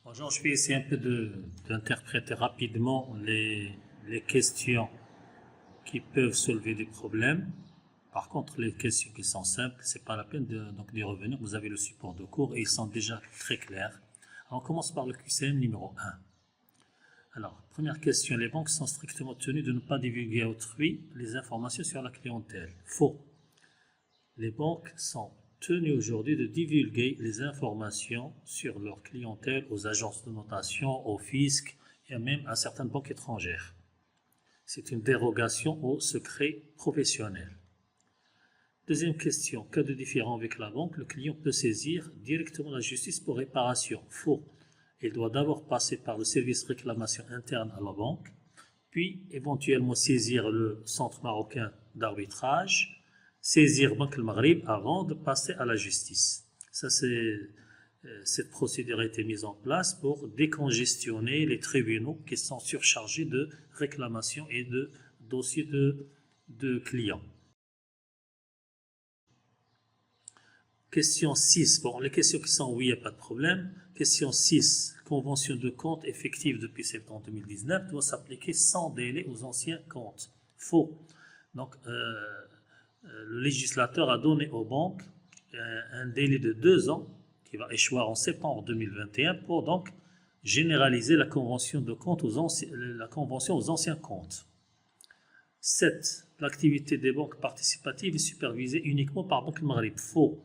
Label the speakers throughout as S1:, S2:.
S1: Bonjour, je vais essayer un peu d'interpréter rapidement les questions qui peuvent soulever des problèmes. Par contre, les questions qui sont simples, c'est pas la peine d'y revenir. Vous avez le support de cours et ils sont déjà très clairs. Alors, on commence par le QCM numéro 1. Alors, première question, les banques sont strictement tenues de ne pas divulguer à autrui les informations sur la clientèle. Faux. Les banques sont tenues aujourd'hui de divulguer les informations sur leur clientèle aux agences de notation, au fisc et même à certaines banques étrangères. C'est une dérogation au secret professionnel. Deuxième question, cas de différend avec la banque, le client peut saisir directement la justice pour réparation. Faux. Il doit d'abord passer par le service réclamation interne à la banque, puis éventuellement saisir le centre marocain d'arbitrage, saisir Banque al-Maghrib avant de passer à la justice. Cette procédure a été mise en place pour décongestionner les tribunaux qui sont surchargés de réclamations et de dossiers de clients. Question 6. Bon, les questions qui sont oui, il n'y a pas de problème. Question 6. Convention de compte effective depuis septembre 2019 doit s'appliquer sans délai aux anciens comptes. Faux. Donc, le législateur a donné aux banques un délai de 2 ans qui va échoir en septembre 2021 pour donc généraliser la convention de compte aux anciens comptes. 7. L'activité des banques participatives est supervisée uniquement par Banque al-Maghrib. Faux.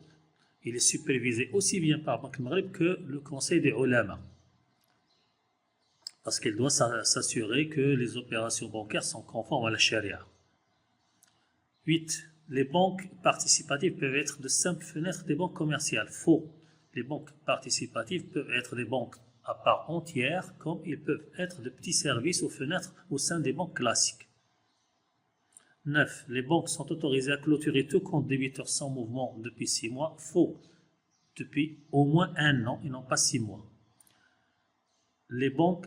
S1: Il est supervisé aussi bien par Banque al-Maghrib que le Conseil des Ulama. Parce qu'elle doit s'assurer que les opérations bancaires sont conformes à la charia. 8. Les banques participatives peuvent être de simples fenêtres des banques commerciales. Faux. Les banques participatives peuvent être des banques à part entière, comme ils peuvent être de petits services aux fenêtres au sein des banques classiques. 9. Les banques sont autorisées à clôturer tout compte débiteur sans mouvement depuis 6 mois. Faux. Depuis au moins 1 an et non pas 6 mois. Les banques,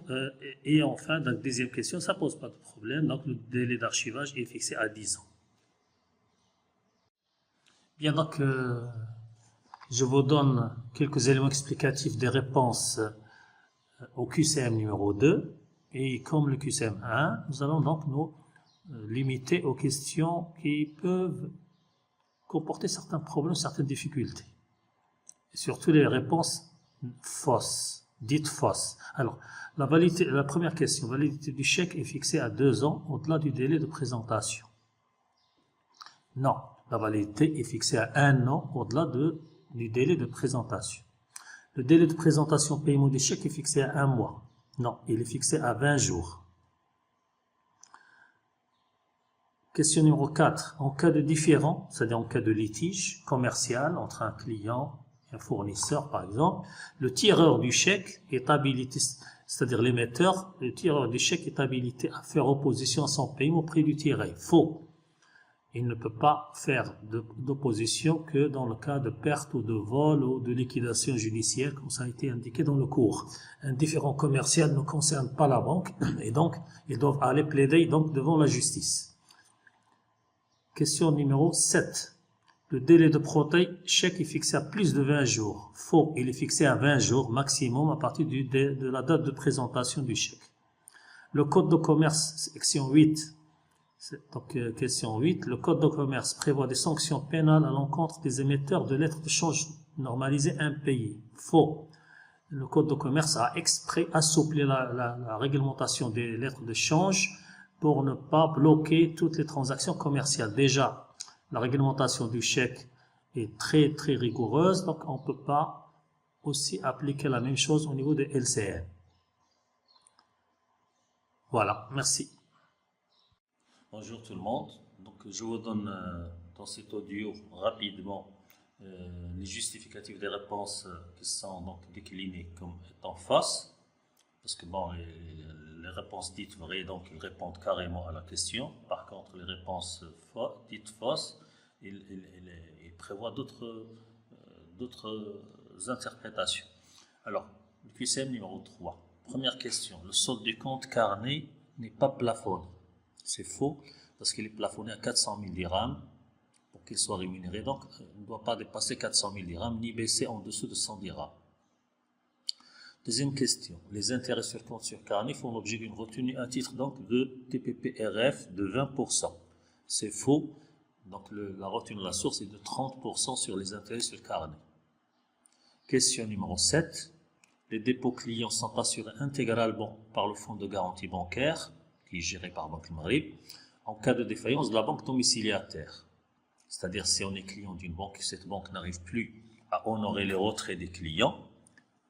S1: et enfin, donc deuxième question, ça ne pose pas de problème, donc le délai d'archivage est fixé à 10 ans. Bien, donc, je vous donne quelques éléments explicatifs des réponses au QCM numéro 2. Et comme le QCM 1, nous allons donc nous limiter aux questions qui peuvent comporter certains problèmes, certaines difficultés. Et surtout les réponses fausses, dites fausses. Alors, la première question, validité du chèque est fixée à 2 ans au-delà du délai de présentation. Non, la validité est fixée à 1 an au-delà du délai de présentation. Le délai de présentation paiement du chèque est fixé à 1 mois. Non, il est fixé à 20 jours. Question numéro 4. En cas de différend, c'est-à-dire en cas de litige commercial entre un client et un fournisseur, par exemple, le tireur du chèque est habilité, c'est-à-dire l'émetteur, le tireur du chèque est habilité à faire opposition à son paiement auprès du tiré. Faux. Il ne peut pas faire d'opposition que dans le cas de perte ou de vol ou de liquidation judiciaire, comme ça a été indiqué dans le cours. Un différend commercial ne concerne pas la banque et donc ils doivent aller plaider donc devant la justice. Question numéro 7. Le délai de protège-chèque est fixé à plus de 20 jours. Faux, il est fixé à 20 jours maximum à partir de la date de présentation du chèque. Le code de commerce, section 8. Donc, question 8. Le code de commerce prévoit des sanctions pénales à l'encontre des émetteurs de lettres de change normalisées impayées. Faux. Le code de commerce a exprès assoupli la réglementation des lettres de change pour ne pas bloquer toutes les transactions commerciales. Déjà, la réglementation du chèque est très très rigoureuse, donc on ne peut pas aussi appliquer la même chose au niveau des LCN. Voilà, merci. Bonjour tout le monde. Donc je vous donne dans cet audio rapidement les justificatifs des réponses qui sont donc déclinées comme étant fausses. Parce que bon, les réponses dites vraies, donc ils répondent carrément à la question. Par contre, les réponses dites fausses, ils prévoient d'autres interprétations. Alors, le QCM numéro 3. Première question, le solde du compte carnet n'est pas plafonné. C'est faux, parce qu'il est plafonné à 400 000 dirhams pour qu'il soit rémunéré. Donc, il ne doit pas dépasser 400 000 dirhams, ni baisser en dessous de 100 dirhams. Deuxième question. Les intérêts sur compte sur carnet font l'objet d'une retenue à titre donc de TPPRF de 20%. C'est faux. Donc la retenue de la source est de 30% sur les intérêts sur carnet. Question numéro 7. Les dépôts clients sont assurés intégralement par le fonds de garantie bancaire, qui est géré par Banque Maghreb, en cas de défaillance de la banque domiciliataire. C'est-à-dire si on est client d'une banque et cette banque n'arrive plus à honorer les retraits des clients,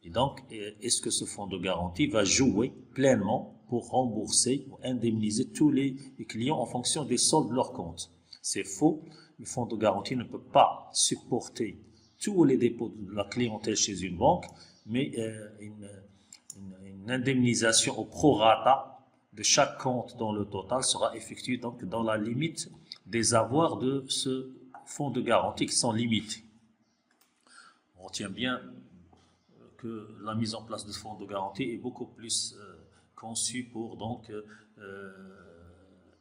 S1: et donc est-ce que ce fonds de garantie va jouer pleinement pour rembourser ou indemniser tous les clients en fonction des soldes de leur compte? C'est faux. Le fonds de garantie ne peut pas supporter tous les dépôts de la clientèle chez une banque, mais une indemnisation au prorata de chaque compte dans le total sera effectuée donc dans la limite des avoirs de ce fonds de garantie qui sont limités. On retient bien que la mise en place de ce fonds de garantie est beaucoup plus conçue pour donc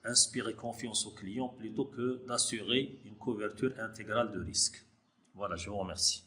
S1: inspirer confiance aux clients plutôt que d'assurer une couverture intégrale de risque. Voilà, je vous remercie.